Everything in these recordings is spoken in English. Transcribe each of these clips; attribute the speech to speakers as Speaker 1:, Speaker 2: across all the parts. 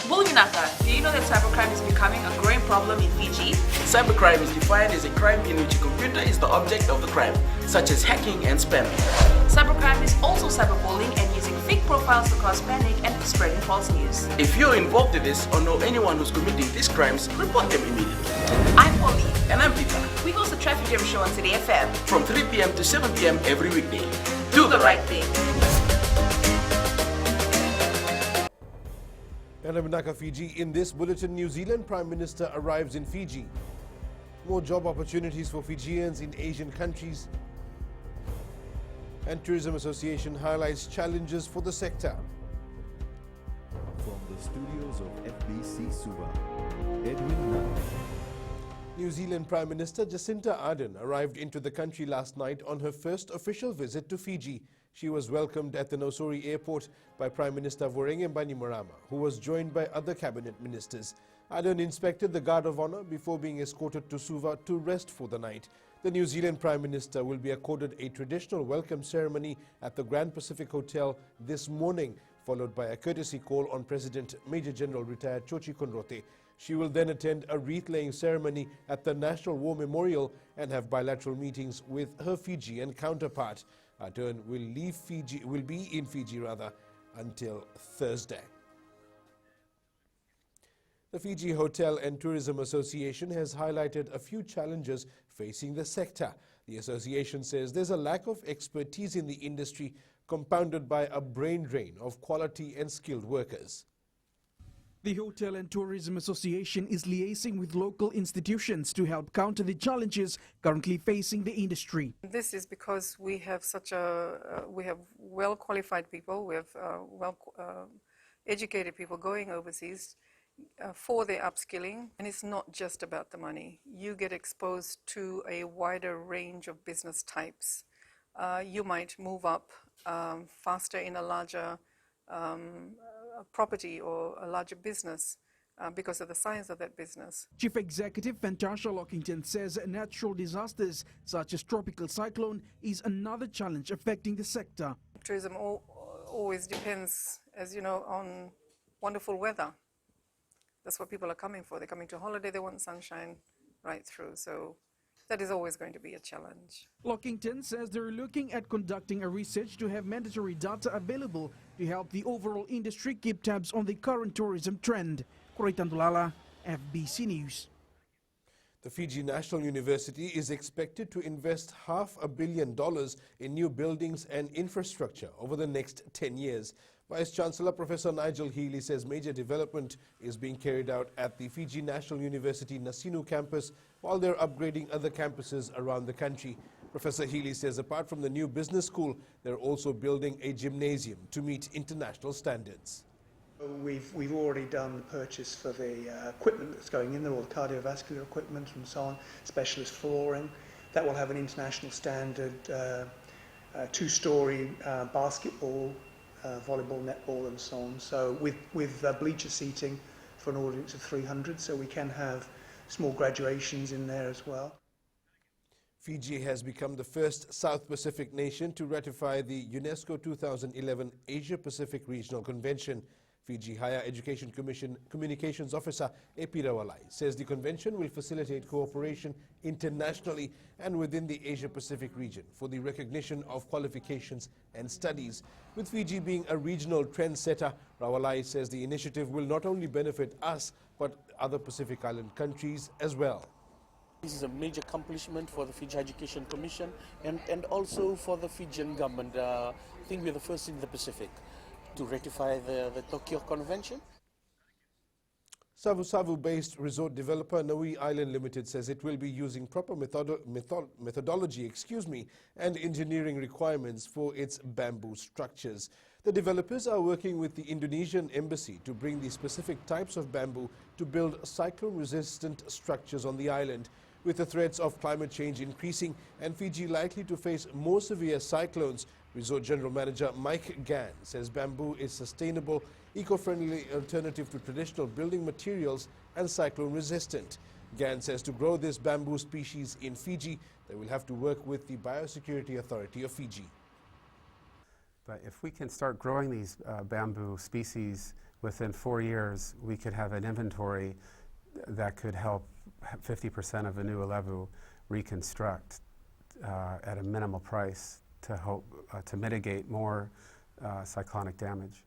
Speaker 1: Bulginaka, do you know that cybercrime is becoming a growing problem in Fiji?
Speaker 2: Cybercrime is defined as a crime in which a computer is the object of the crime, such as hacking and spamming.
Speaker 1: Cybercrime is also cyberbullying and using fake profiles to cause panic and spreading false news.
Speaker 2: If you're involved in this or know anyone who's committing these crimes, report them immediately.
Speaker 1: I'm Polly.
Speaker 2: And I'm Peter.
Speaker 1: We host the Traffic Jam Show on City FM.
Speaker 2: From 3 p.m. to 7 p.m. every weekday.
Speaker 1: Do the right thing.
Speaker 3: Nanaminaka, Fiji. In this bulletin, New Zealand Prime Minister arrives in Fiji. More job opportunities for Fijians in Asian countries. And Tourism Association highlights challenges for the sector.
Speaker 4: From the studios of FBC Suva, Edwin Nunn.
Speaker 3: New Zealand Prime Minister Jacinda Ardern arrived into the country last night on her first official visit to Fiji. She was welcomed at the Nosuri airport by Prime Minister Voreqe Bainimarama, who was joined by other cabinet ministers. Ardern inspected the Guard of Honour before being escorted to Suva to rest for the night. The New Zealand Prime Minister will be accorded a traditional welcome ceremony at the Grand Pacific Hotel this morning, followed by a courtesy call on President Major General retired Chochi Konrote. She will then attend a wreath-laying ceremony at the National War Memorial and have bilateral meetings with her Fijian counterpart. Ardern will be in Fiji until Thursday. The Fiji Hotel and Tourism Association has highlighted a few challenges facing the sector. The association says there's a lack of expertise in the industry, compounded by a brain drain of quality and skilled workers.
Speaker 5: The Hotel and Tourism Association is liaising with local institutions to help counter the challenges currently facing the industry.
Speaker 6: This is because we have we have well-qualified people, we have educated people going overseas for their upskilling, and it's not just about the money. You get exposed to a wider range of business types. You might move up faster in a larger property or a larger business because of the size of that business.
Speaker 5: Chief Executive Fantasha Lockington says natural disasters such as tropical cyclone is another challenge affecting the sector.
Speaker 6: Tourism always depends, as you know, on wonderful weather. That's what people are coming for. They're coming to holiday, they want sunshine right through. So that is always going to be a challenge.
Speaker 5: Lockington says they're looking at conducting a research to have mandatory data available to help the overall industry keep tabs on the current tourism trend. Kuritan Dulala, FBC News.
Speaker 3: The Fiji National University is expected to invest $500 million in new buildings and infrastructure over the next 10 years. Vice-Chancellor Professor Nigel Healy says major development is being carried out at the Fiji National University Nasinu campus while they're upgrading other campuses around the country. Professor Healy says apart from the new business school, they're also building a gymnasium to meet international standards.
Speaker 7: We've already done the purchase for the equipment that's going in there, all the cardiovascular equipment and so on, specialist flooring. That will have an international standard, two-story basketball, volleyball, netball and so on. So with bleacher seating for an audience of 300, so we can have small graduations in there as well.
Speaker 3: Fiji has become the first South Pacific nation to ratify the UNESCO 2011 Asia-Pacific Regional Convention. Fiji Higher Education Commission Communications Officer Epi Rawalai says the convention will facilitate cooperation internationally and within the Asia-Pacific region for the recognition of qualifications and studies. With Fiji being a regional trendsetter, Rawalai says the initiative will not only benefit us but other Pacific Island countries as well.
Speaker 8: This is a major accomplishment for the Fiji Education Commission and also for the Fijian government. I think we're the first in the Pacific to ratify the Tokyo Convention.
Speaker 3: Savu-Savu-based resort developer Naui Island Limited says it will be using proper methodology and engineering requirements for its bamboo structures. The developers are working with the Indonesian embassy to bring the specific types of bamboo to build cyclone-resistant structures on the island. With the threats of climate change increasing and Fiji likely to face more severe cyclones, Resort General Manager Mike Gann says bamboo is sustainable, eco-friendly alternative to traditional building materials and cyclone-resistant. Gann says to grow this bamboo species in Fiji, they will have to work with the Biosecurity Authority of Fiji.
Speaker 9: But if we can start growing these bamboo species within 4 years, we could have an inventory that could help 50% of Anu'ulevu reconstruct at a minimal price to help to mitigate more cyclonic damage.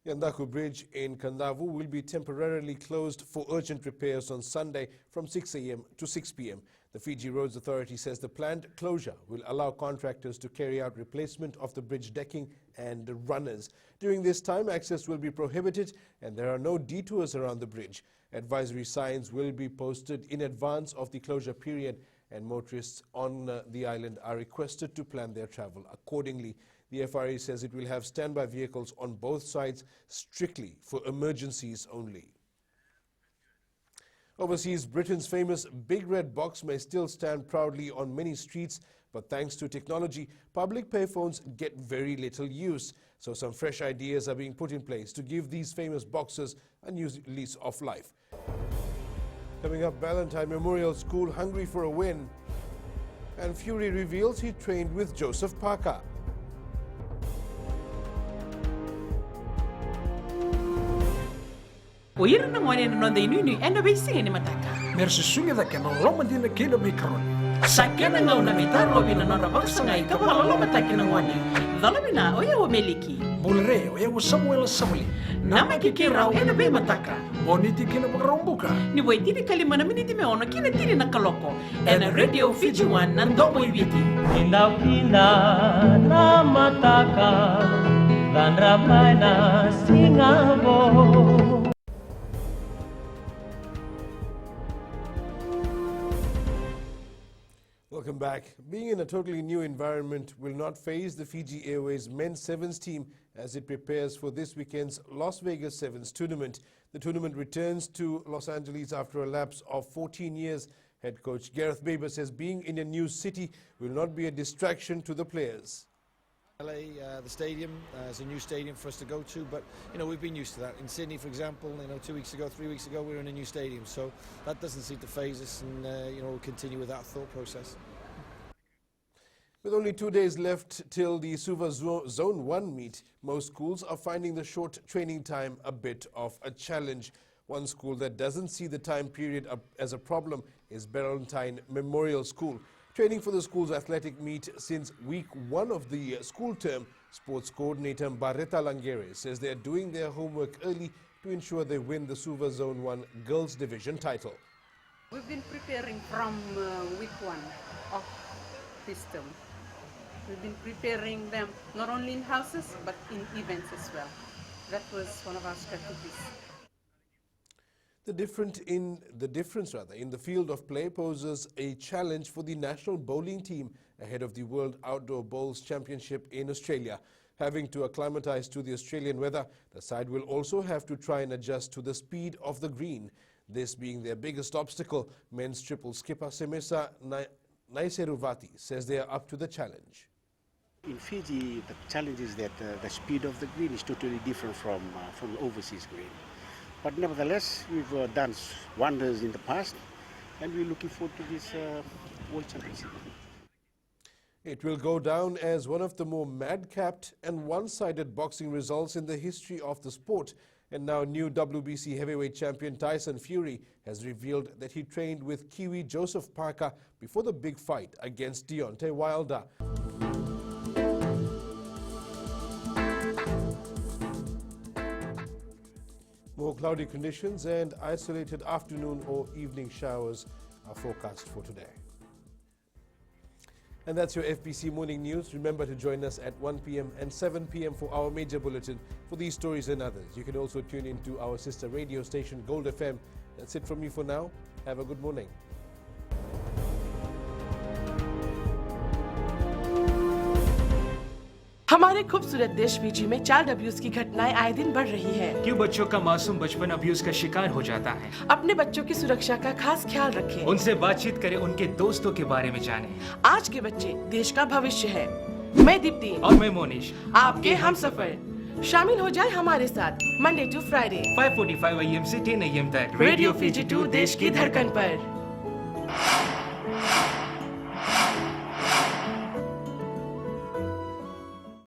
Speaker 3: Yandaku Bridge in Kandavu will be temporarily closed for urgent repairs on Sunday from 6 a.m. to 6 p.m. The Fiji Roads Authority says the planned closure will allow contractors to carry out replacement of the bridge decking and runners. During this time, access will be prohibited and there are no detours around the bridge. Advisory signs will be posted in advance of the closure period, and motorists on the island are requested to plan their travel accordingly. The FRA says it will have standby vehicles on both sides strictly for emergencies only. Overseas, Britain's famous Big Red Box may still stand proudly on many streets, but thanks to technology, public payphones get very little use. So some fresh ideas are being put in place to give these famous boxes a new lease of life. Coming up, Ballantyne Memorial School hungry for a win. And Fury reveals he trained with Joseph Parker.
Speaker 10: Oira na ngone no ndai nui enda be singa ni mataka.
Speaker 11: Mersi sunga da kena loma dina kena mikron.
Speaker 10: Sakena ngau na mitaro bina no rabaksa ngai ka pala loma taki na ngone. Dala bina oya o meliki.
Speaker 11: Bulre oya o Samuel Samuli.
Speaker 10: Nama kikira enda be mataka.
Speaker 11: Boniti kena magrombuka.
Speaker 10: Ni wai tiri kalima na miniti me ono kina tiri na kaloko. Ena Radio Fiji One na ndomo ibiti.
Speaker 12: Inau kina na mataka. Dan ramai na singabo.
Speaker 3: Welcome back. Being in a totally new environment will not faze the Fiji Airways men's sevens team as it prepares for this weekend's Las Vegas Sevens tournament. The tournament returns to Los Angeles after a lapse of 14 years. Head coach Gareth Baber says being in a new city will not be a distraction to the players.
Speaker 13: LA, the stadium is a new stadium for us to go to, but we've been used to that. In Sydney, for example, 2 weeks ago, 3 weeks ago, we were in a new stadium, so that doesn't seem to faze us, and we'll continue with that thought process.
Speaker 3: With only 2 days left till the Suva Zone 1 meet, most schools are finding the short training time a bit of a challenge. One school that doesn't see the time period as a problem is Ballantyne Memorial School. Training for the school's athletic meet since week 1 of the school term, sports coordinator Barreta Langere says they are doing their homework early to ensure they win the Suva Zone 1 Girls Division title.
Speaker 14: We've been preparing from week 1 of this term. We've been preparing them not only in houses but in events as well. That was one of our strategies. The difference in the field of play poses a challenge for the national bowling team ahead of the World Outdoor Bowls Championship in Australia. Having to acclimatise to the Australian weather, the side will also have to try and adjust to the speed of the green. This being their biggest obstacle, men's triple skipper Semesa Naiseruvati says they are up to the challenge.
Speaker 15: In Fiji, the challenge is that the speed of the green is totally different from overseas green. But nevertheless, we've done wonders in the past, and we're looking forward to this World Championship. It will go down as one of the more madcapped and one-sided boxing results in the history of the sport. And now new WBC heavyweight champion Tyson Fury has revealed that he trained with Kiwi Joseph Parker before the big fight against Deontay Wilder. More cloudy conditions and isolated afternoon or evening showers are forecast for today. And that's your FBC Morning News. Remember to join us at 1 p.m. and 7 p.m. for our major bulletin for these stories and others. You can also tune into our sister radio station, Gold FM. That's it from me for now. Have a good morning.
Speaker 16: हमारे खूबसूरत देश Fiji में child abuse की घटनाएं आए दिन बढ़ रही हैं।
Speaker 17: क्यों बच्चों का मासूम बचपन अब्यूज का शिकार हो जाता है?
Speaker 16: अपने बच्चों की सुरक्षा का खास ख्याल रखें।
Speaker 17: उनसे बातचीत करें, उनके दोस्तों के बारे में जानें।
Speaker 16: आज के बच्चे देश का भविष्य है। मैं दीप्ति
Speaker 17: और मैं मोनिश,
Speaker 16: आपके हमसफर। शामिल हो जाए हमारे साथ मंडे टू फ्राइडे
Speaker 17: 5:45 AM से 10 AM तक
Speaker 16: रेडियो फिजी 2 देश की धड़कन पर।